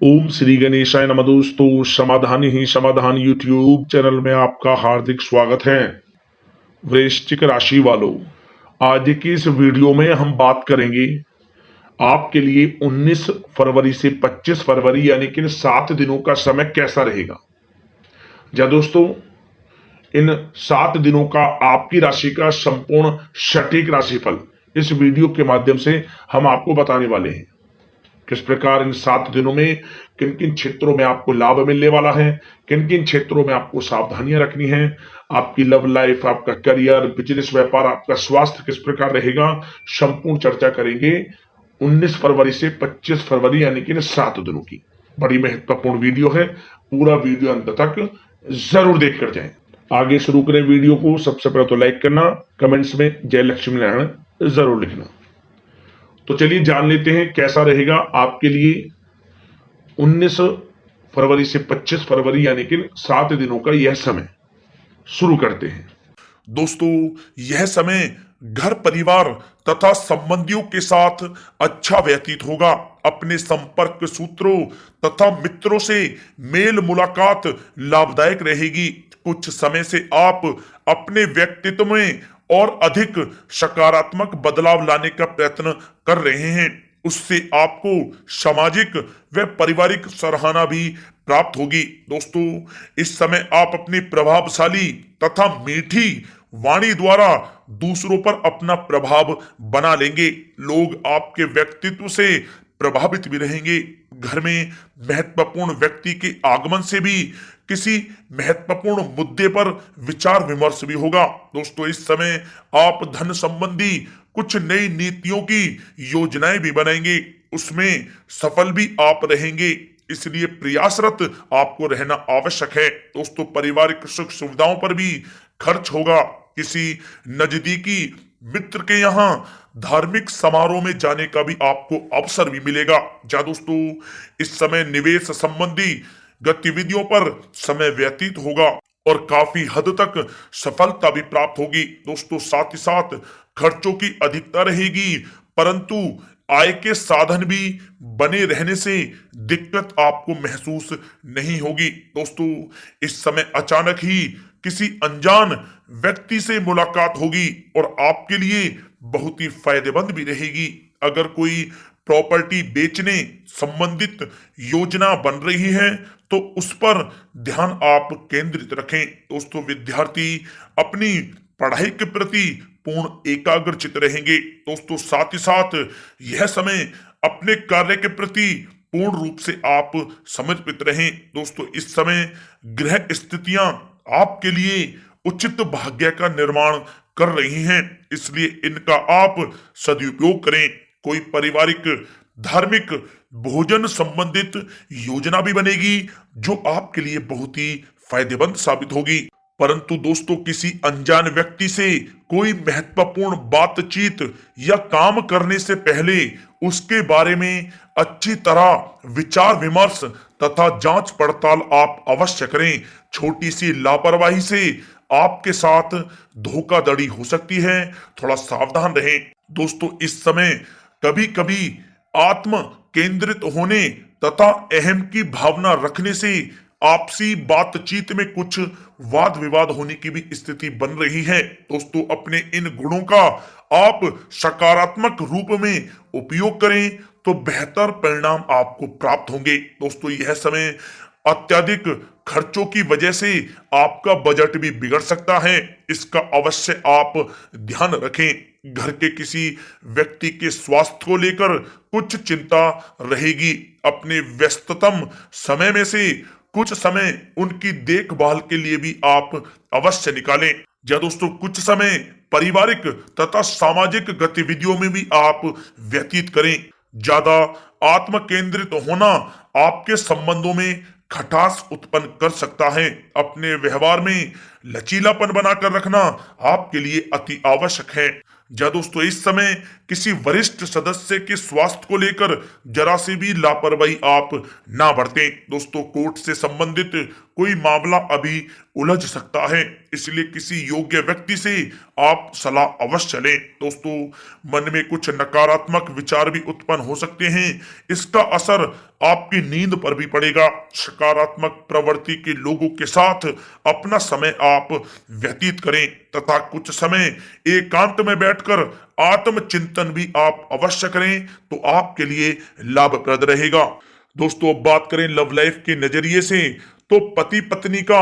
ओम श्री गणेशाय नमः। दोस्तों, समाधान ही समाधान यूट्यूब चैनल में आपका हार्दिक स्वागत है। वृश्चिक राशि वालों, आज की इस वीडियो में हम बात करेंगे आपके लिए 19 फरवरी से 25 फरवरी यानी कि 7 दिनों का समय कैसा रहेगा। या दोस्तों, इन 7 दिनों का आपकी राशि का संपूर्ण सटीक राशिफल इस वीडियो के माध्यम से हम आपको बताने वाले हैं। किस प्रकार इन 7 दिनों में किन किन क्षेत्रों में आपको लाभ मिलने वाला है, किन किन क्षेत्रों में आपको सावधानियां रखनी है, आपकी लव लाइफ, आपका करियर, बिजनेस, व्यापार, आपका स्वास्थ्य किस प्रकार रहेगा, संपूर्ण चर्चा करेंगे 19 फरवरी से 25 फरवरी यानी कि 7 दिनों की। बड़ी महत्वपूर्ण वीडियो है, पूरा वीडियो अंत तक जरूर देखकर जाएं। आगे शुरू करें वीडियो को। सबसे पहले तो लाइक करना, कमेंट्स में जय लक्ष्मी नारायण जरूर लिखना। तो चलिए जान लेते हैं कैसा रहेगा आपके लिए 19 फरवरी से 25 फरवरी यानी कि 7 दिनों का यह समय। शुरू करते हैं। दोस्तों, यह समय घर परिवार तथा संबंधियों के साथ अच्छा व्यतीत होगा। अपने संपर्क सूत्रों तथा मित्रों से मेल मुलाकात लाभदायक रहेगी। कुछ समय से आप अपने व्यक्तित्व में और अधिक सकारात्मक बदलाव लाने का प्रयत्न कर रहे हैं। उससे आपको सामाजिक व पारिवारिक सराहना भी प्राप्त होगी। दोस्तों, इस समय आप अपनी प्रभावशाली तथा मीठी वाणी द्वारा दूसरों पर अपना प्रभाव बना लेंगे। लोग आपके व्यक्तित्व से प्रभावित भी रहेंगे। घर में महत्वपूर्ण व्यक्ति के आगमन से भी किसी महत्वपूर्ण मुद्दे पर विचार विमर्श भी होगा। दोस्तों, इस समय आप धन संबंधी कुछ नई नीतियों की योजनाएं भी बनाएंगे। उसमें सफल भी आप रहेंगे, इसलिए प्रयासरत आपको रहना आवश्यक है। दोस्तों, पारिवारिक सुख सुविधाओं पर भी खर्च होगा। किसी नजदीकी मित्र के यहाँ धार्मिक समारोह में जाने का भी आपको अवसर भी मिलेगा। जा दोस्तों, इस समय निवेश संबंधी गतिविधियों पर समय व्यतीत होगा और काफी हद तक सफलता भी प्राप्त होगी। दोस्तों, साथ ही साथ खर्चों की अधिकता रहेगी, परंतु आय के साधन भी बने रहने से दिक्कत आपको महसूस नहीं होगी। दोस्तों, इस समय अचानक ही किसी अनजान व्यक्ति से मुलाकात होगी और आपके लिए बहुत ही फायदेमंद भी रहेगी। अगर कोई प्रॉपर्टी बेचने संबंधित योजना बन रही है तो उस पर ध्यान आप केंद्रित रखें। दोस्तों, विद्यार्थी अपनी पढ़ाई के प्रति पूर्ण एकाग्रचित रहेंगे। दोस्तों, साथ ही साथ यह समय अपने कार्य के प्रति पूर्ण रूप से आप समर्पित रहें। दोस्तों, इस समय ग्रह स्थितियां आपके लिए उचित भाग्य का निर्माण कर रही हैं, इसलिए इनका आप सदुपयोग करें। कोई पारिवारिक धार्मिक भोजन संबंधित योजना भी बनेगी जो आपके लिए बहुत ही फायदेमंद साबित होगी। परंतु दोस्तों, किसी अनजान व्यक्ति से कोई महत्वपूर्ण बातचीत या काम करने से पहले उसके बारे में अच्छी तरह विचार विमर्श तथा जांच पड़ताल आप अवश्य करें। छोटी सी लापरवाही से आपके साथ धोखाधड़ी हो सकती है, थोड़ा सावधान रहें। दोस्तों, इस समय कभी कभी आत्म केंद्रित होने तथा अहम की भावना रखने से आपसी बातचीत में कुछ वाद विवाद होने की भी स्थिति बन रही है। दोस्तों, अपने इन गुणों का आप सकारात्मक रूप में उपयोग करें तो बेहतर परिणाम आपको प्राप्त होंगे। दोस्तों, यह समय अत्यधिक खर्चों की वजह से आपका बजट भी बिगड़ सकता है, इसका अवश्य आप ध्यान रखें। घर के किसी व्यक्ति के स्वास्थ्य को लेकर कुछ चिंता रहेगी। अपने व्यस्ततम समय में से कुछ समय उनकी देखभाल के लिए भी आप अवश्य निकालें। या दोस्तों, कुछ समय पारिवारिक तथा सामाजिक गतिविधियों में भी आप व्यतीत करें। ज्यादा आत्म केंद्रित होना आपके संबंधों में खटास उत्पन्न कर सकता है। अपने व्यवहार में लचीलापन बनाकर रखना आपके लिए अति आवश्यक है। या दोस्तों, इस समय किसी वरिष्ठ सदस्य के स्वास्थ्य को लेकर जरा से भी लापरवाही आप ना बरतें। दोस्तों, कोर्ट से संबंधित कोई मामला अभी उलझ सकता है, इसलिए किसी योग्य व्यक्ति से आप सलाह अवश्य लें। दोस्तों, मन में कुछ नकारात्मक विचार भी उत्पन्न हो सकते हैं, इसका असर आपकी नींद पर भी पड़ेगा। सकारात्मक प्रवृत्ति के लोगों के साथ अपना समय आप व्यतीत करें तथा कुछ समय एकांत में बैठकर आत्मचिंतन भी आप अवश्य करें तो आपके लिए लाभप्रद रहेगा। दोस्तों, अब बात करें लव लाइफ के नजरिए से, तो पति पत्नी का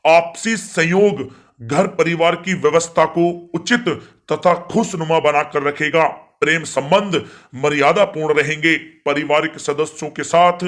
आपसी संयोग घर परिवार की व्यवस्था को उचित तथा खुशनुमा बनाकर रखेगा। प्रेम संबंध मर्यादापूर्ण रहेंगे। पारिवारिक सदस्यों के साथ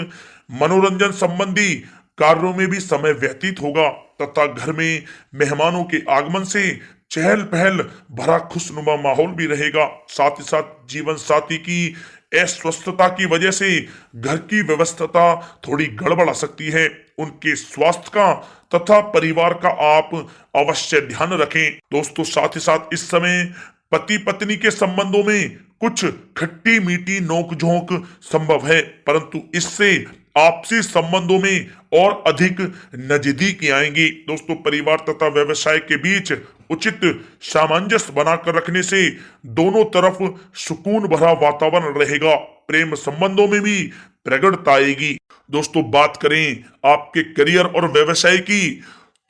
मनोरंजन संबंधी कार्यों में भी समय व्यतीत होगा तथा घर में मेहमानों के आगमन से चहल पहल भरा खुशनुमा माहौल भी रहेगा। साथ ही साथ जीवन साथी की अस्वस्थता की वजह से घर की व्यवस्था थोड़ी गड़बड़ा सकती है। उनके स्वास्थ्य का तथा परिवार का आप अवश्य ध्यान रखें। दोस्तों, साथ ही साथ इस समय पति पत्नी के संबंधों में कुछ खट्टी मीठी नोकझोंक संभव है, परंतु इससे आपसी संबंधों में और अधिक नजदीकी आएंगी। दोस्तों, परिवार तथा व्यवसाय के बीच उचित सामंजस्य बनाकर रखने से दोनों तरफ सुकून भरा वातावरण रहेगा। प्रेम संबंधों में भी प्रगड़ता आएगी। दोस्तों, बात करें आपके करियर और व्यवसाय की,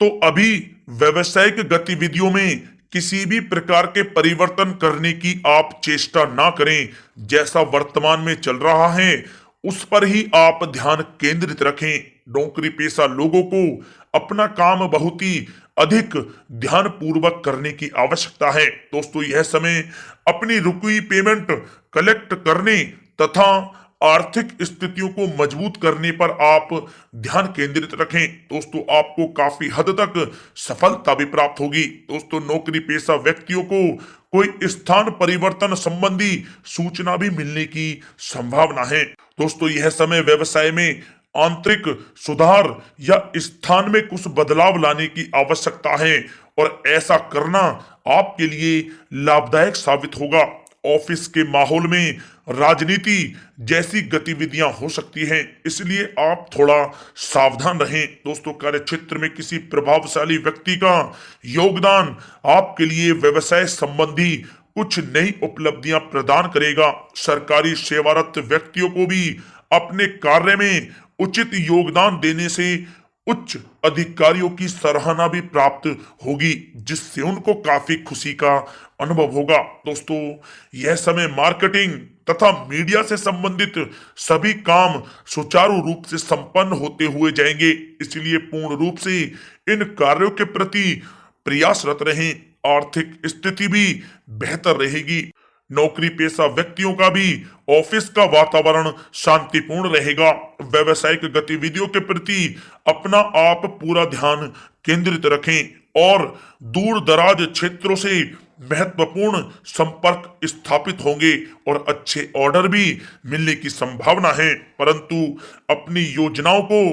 तो अभी व्यवसायिक गतिविधियों में किसी भी प्रकार के परिवर्तन करने की आप चेष्टा ना करें। जैसा वर्तमान में चल रहा है उस पर ही आप ध्यान केंद्रित रखें। नौकरी पेशा लोगों को अपना काम बहुत ही अधिक ध्यान पूर्वक करने की आवश्यकता है। दोस्तों, यह समय अपनी रुकी पेमेंट कलेक्ट करने तथा आर्थिक स्थितियों को मजबूत करने पर आप ध्यान केंद्रित रखें। दोस्तों, आपको काफी हद तक सफलता भी प्राप्त होगी। दोस्तों, नौकरी पेशा व्यक्तियों को कोई स्थान परिवर्तन संबंधी सूचना भी मिलने की संभावना है। दोस्तों, यह समय व्यवसाय में आंतरिक सुधार या स्थान में कुछ बदलाव लाने की आवश्यकता है और ऐसा करना आपके लिए लाभदायक साबित होगा। ऑफिस के माहौल में राजनीति जैसी गतिविधियां हो सकती हैं, इसलिए आप थोड़ा सावधान रहें। दोस्तों, कार्य क्षेत्र में किसी प्रभावशाली व्यक्ति का योगदान आपके लिए व्यवसाय संबंधी कुछ नई उपलब्धियां प्रदान करेगा। सरकारी सेवारत व्यक्तियों को भी अपने कार्य में उचित योगदान देने से उच्च अधिकारियों की सराहना भी प्राप्त होगी, जिससे उनको काफी खुशी का अनुभव होगा। दोस्तों, यह समय मार्केटिंग तथा मीडिया से संबंधित सभी काम सुचारू रूप से संपन्न होते हुए जाएंगे, इसलिए पूर्ण रूप से इन कार्यों के प्रति प्रयासरत रहें। आर्थिक स्थिति भी बेहतर रहेगी। नौकरी पेशा व्यक्तियों का भी ऑफिस का वातावरण शांतिपूर्ण रहेगा। व्यवसायिक गतिविधियों के प्रति अपना आप पूरा ध्यान केंद्रित रखें और दूर दराज क्षेत्रों से महत्वपूर्ण संपर्क स्थापित होंगे और अच्छे ऑर्डर भी मिलने की संभावना है, परंतु अपनी योजनाओं को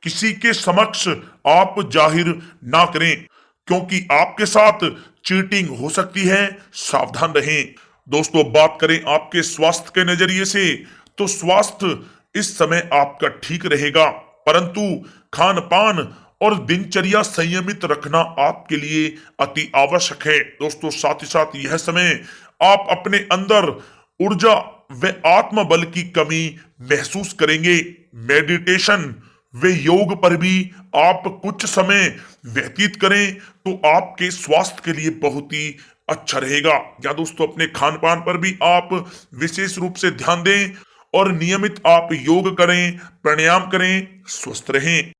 किसी के समक्ष आप जाहिर ना करें, क्योंकि आपके साथ चीटिंग हो सकती है। सावधान रहें। दोस्तों, बात करें आपके स्वास्थ्य के नजरिए से, तो स्वास्थ्य इस समय आपका ठीक रहेगा, परंतु खान पान और दिनचर्या संयमित रखना आपके लिए अति आवश्यक है। दोस्तों, साथ ही साथ यह समय आप अपने अंदर ऊर्जा व आत्मबल की कमी महसूस करेंगे। मेडिटेशन वे योग पर भी आप कुछ समय व्यतीत करें तो आपके स्वास्थ्य के लिए बहुत ही अच्छा रहेगा। या दोस्तों, अपने खान पान पर भी आप विशेष रूप से ध्यान दें और नियमित आप योग करें, प्राणायाम करें, स्वस्थ रहें।